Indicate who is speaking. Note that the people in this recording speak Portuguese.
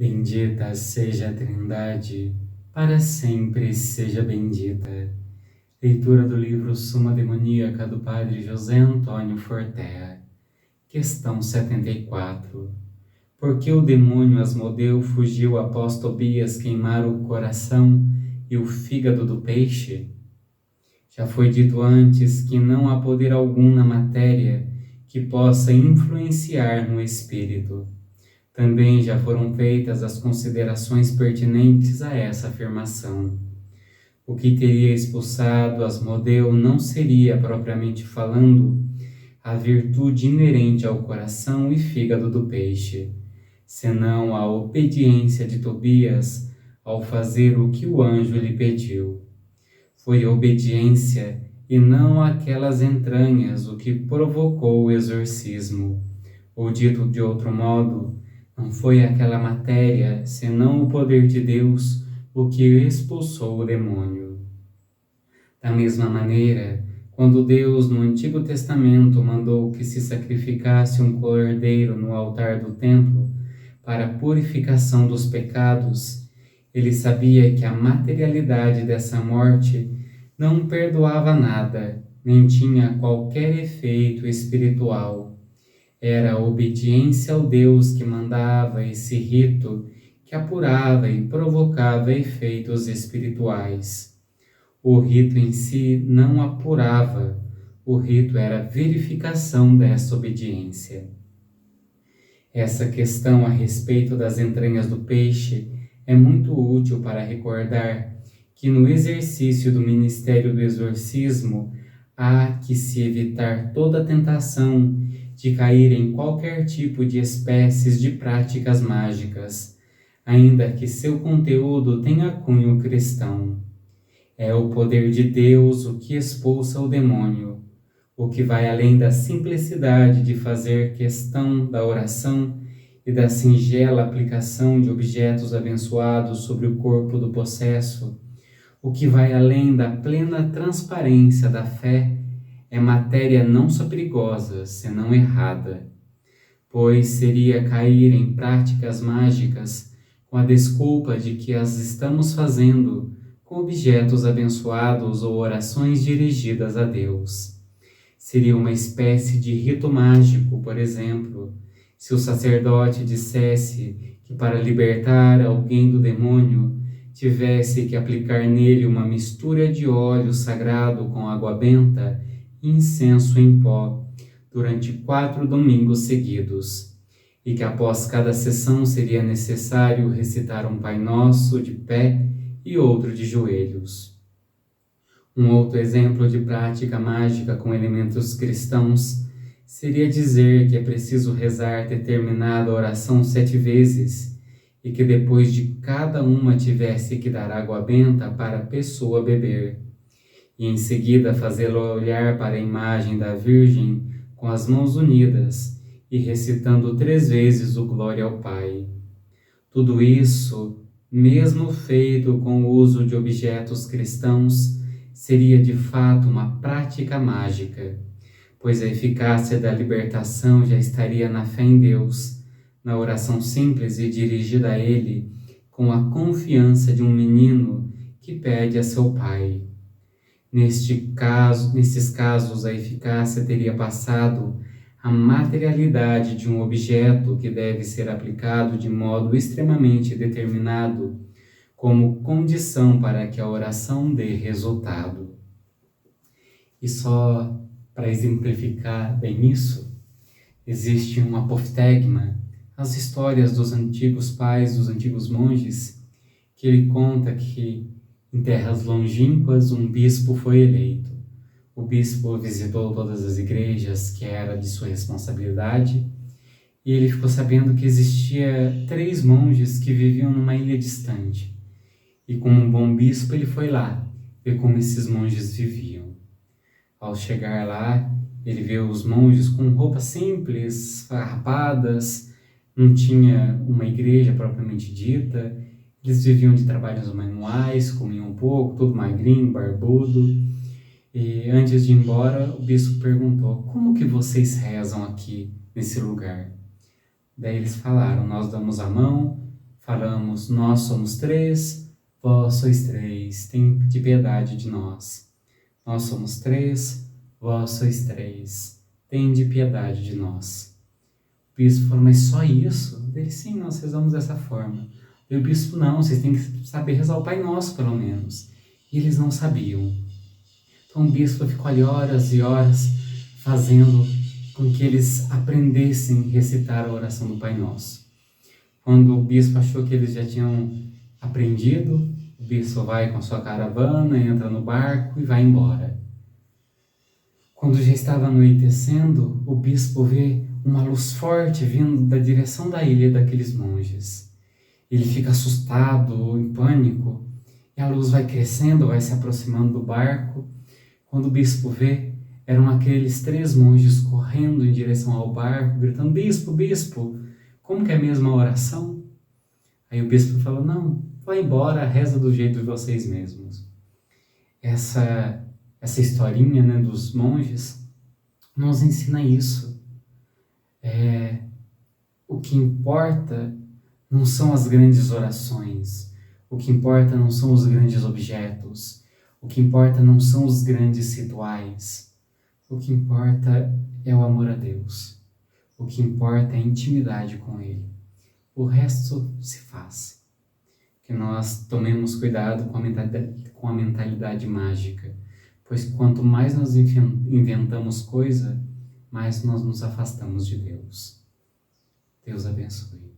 Speaker 1: Bendita seja a Trindade, para sempre seja bendita. Leitura do livro Suma Demoníaca do Padre José Antônio Fortea. Questão 74. Por que o demônio Asmodeu fugiu após Tobias queimar o coração e o fígado do peixe? Já foi dito antes que não há poder algum na matéria que possa influenciar no espírito. Também já foram feitas as considerações pertinentes a essa afirmação. O que teria expulsado Asmodeu não seria, propriamente falando, a virtude inerente ao coração e fígado do peixe, senão a obediência de Tobias ao fazer o que o anjo lhe pediu. Foi a obediência e não aquelas entranhas o que provocou o exorcismo, ou dito de outro modo, não foi aquela matéria, senão o poder de Deus, o que expulsou o demônio. Da mesma maneira, quando Deus no Antigo Testamento mandou que se sacrificasse um cordeiro no altar do templo para a purificação dos pecados, ele sabia que a materialidade dessa morte não perdoava nada, nem tinha qualquer efeito espiritual. Era a obediência ao Deus que mandava esse rito que apurava e provocava efeitos espirituais. O rito em si não apurava, o rito era a verificação dessa obediência. Essa questão a respeito das entranhas do peixe é muito útil para recordar que no exercício do ministério do exorcismo há que se evitar toda tentação de cair em qualquer tipo de espécies de práticas mágicas, ainda que seu conteúdo tenha cunho cristão. É o poder de Deus o que expulsa o demônio, o que vai além da simplicidade de fazer questão da oração e da singela aplicação de objetos abençoados sobre o corpo do possesso, o que vai além da plena transparência da fé é matéria não só perigosa, senão errada, pois seria cair em práticas mágicas com a desculpa de que as estamos fazendo com objetos abençoados ou orações dirigidas a Deus. Seria uma espécie de rito mágico, por exemplo, se o sacerdote dissesse que para libertar alguém do demônio tivesse que aplicar nele uma mistura de óleo sagrado com água benta e incenso em pó durante 4 domingos seguidos, e que após cada sessão seria necessário recitar um Pai Nosso de pé e outro de joelhos. Um outro exemplo de prática mágica com elementos cristãos seria dizer que é preciso rezar determinada oração 7 vezes e que depois de cada uma tivesse que dar água benta para a pessoa beber, e em seguida fazê-la olhar para a imagem da Virgem com as mãos unidas e recitando 3 vezes o Glória ao Pai. Tudo isso, mesmo feito com o uso de objetos cristãos, seria de fato uma prática mágica, pois a eficácia da libertação já estaria na fé em Deus, na oração simples e dirigida a Ele, com a confiança de um menino que pede a seu pai. Nesses casos, a eficácia teria passado a materialidade de um objeto que deve ser aplicado de modo extremamente determinado, como condição para que a oração dê resultado. E só para exemplificar bem isso, existe um apoftegma, as histórias dos antigos pais, dos antigos monges, que ele conta que em terras longínquas um bispo foi eleito. O bispo visitou todas as igrejas que era de sua responsabilidade e ele ficou sabendo que existia 3 monges que viviam numa ilha distante. E como um bom bispo ele foi lá ver como esses monges viviam. Ao chegar lá, ele viu os monges com roupas simples, farrapadas, não tinha uma igreja propriamente dita, eles viviam de trabalhos manuais, comiam um pouco, tudo magrinho, barbudo. E antes de ir embora, o bispo perguntou: como que vocês rezam aqui nesse lugar? Daí eles falaram: nós damos a mão, falamos: nós somos três, vós sois três, tende piedade de nós. Nós somos três, vós sois três, tende piedade de nós. O bispo falou: mas só isso? Ele: sim, nós rezamos dessa forma. E o bispo: não, vocês têm que saber rezar o Pai Nosso, pelo menos. E eles não sabiam. Então o bispo ficou ali horas e horas fazendo com que eles aprendessem a recitar a oração do Pai Nosso. Quando o bispo achou que eles já tinham aprendido, o bispo vai com a sua caravana, entra no barco e vai embora. Quando já estava anoitecendo, o bispo vê uma luz forte vindo da direção da ilha daqueles monges. Ele fica assustado, em pânico, e a luz vai crescendo, vai se aproximando do barco. Quando o bispo vê, eram aqueles 3 monges correndo em direção ao barco, gritando: bispo, bispo, como que é mesmo a oração? Aí o bispo falou: não, vai embora, reza do jeito de vocês mesmos. Essa historinha, né, dos monges nos ensina isso. O que importa não são as grandes orações, o que importa não são os grandes objetos, o que importa não são os grandes rituais, o que importa é o amor a Deus, o que importa é a intimidade com Ele. O resto se faz. Que nós tomemos cuidado com a mentalidade mágica, pois quanto mais nós inventamos coisa, mais nós nos afastamos de Deus. Deus abençoe.